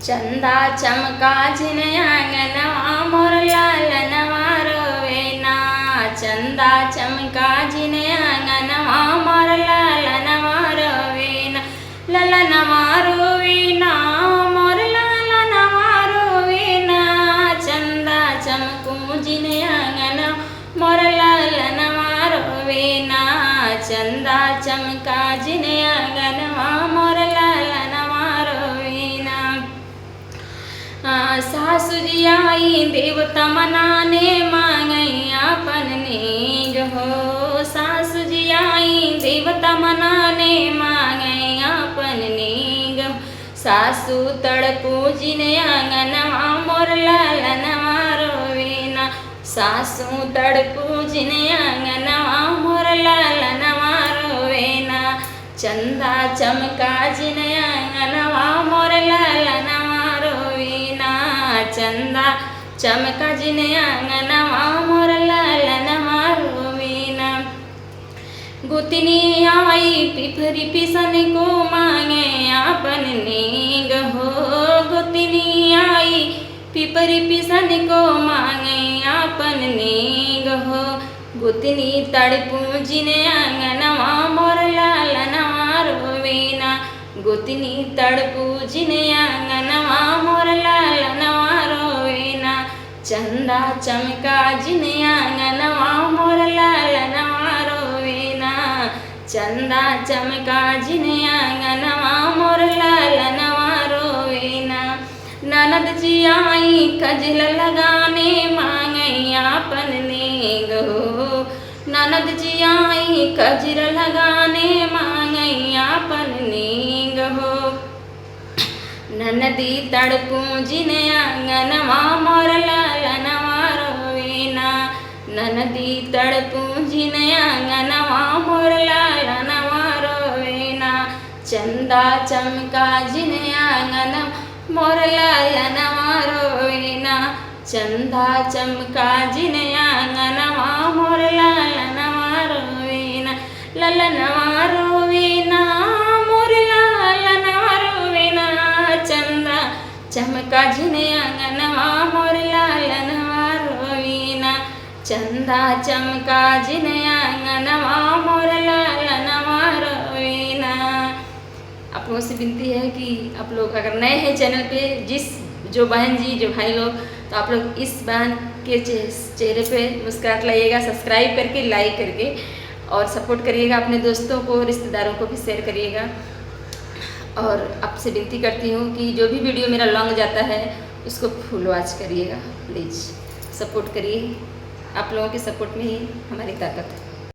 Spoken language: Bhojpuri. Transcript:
चंदा चमका जिन आंगनवा मोर लालनवा रोवेना। चंदा चमका जिन आंगनवा मोर लालनवा रोवेना। ललनवा रोवेना मोर लालनवा रोवेना। चंदा चमकू जिन आंगनवा मोर लालनवा रोवेना। चंदा चमका जिन आंगनवा मोर लालनवा रोवेना। सासु जी आई देवता मनाने मांगई आपन नेग हो। सासु जी आई देवता मनाने मांगई आपन नेग। सासु तड़पू जिन आंगनवा मोर लालनवा रोवेना। सासु तड़पू जिन आंगनवा मोर लालनवा रोवेना। चंदा चमका जिन आंगनवा मोर लालनवा रोवेना। चंदा चमका जिन आंगनवा मोर लालनवा रोवेना। गोतनी आई पिपरी पिसन को मांगे आपन नेग हो। गोतनी आई पिपरी पिसन को मांगे आपन नेग हो। गोतनी तड़पू जिन आंगनवा मोर लालनवा रोवेना। गोतनी तड़पू जिन आंगनवा मोर लालनवा रोवेना। चंदा चमका जिन आंगनवा मोर लालनवा रोवेना। चंदा चमका जिन आंगनवा मोर लालनवा रोवेना। ननद जी आई कजल लगाने मांगई आपन नेग हो। ननद जी आई कजल लगाने मांगई आपन नेग हो। ननदी तड़पू जिन आंगनवा मोर लालनवा रोवेना। ननदी तड़पू जिन आंगनवा मोर लालनवा रोवेना। चंदा चमका जिन आंगनवा मोर लालनवा रोवेना। चंदा चमका जिन आंगनवा मोर लालनवा रोवेना। ललनवा रोवेना मोर लालनवा रोवेना। चंदा चमका जिन आंगनवा मोर लालनवा रोवेना। चंदा चमका जिन आंगनवा मोर लालनवा रोवेना। आप लोगों से विनती है कि आप लोग अगर नए हैं चैनल पे, जो बहन जी जो भाई लोग, तो आप लोग इस बहन के चेहरे पे मुस्कुराहट लाइएगा, सब्सक्राइब करके, लाइक करके, और सपोर्ट करिएगा। अपने दोस्तों को, रिश्तेदारों को भी शेयर करिएगा। और आपसे विनती करती हूँ कि जो भी वीडियो मेरा लॉन्ग जाता है उसको फुल वॉच करिएगा। प्लीज़ सपोर्ट करिए। आप लोगों के सपोर्ट में ही हमारी ताकत है।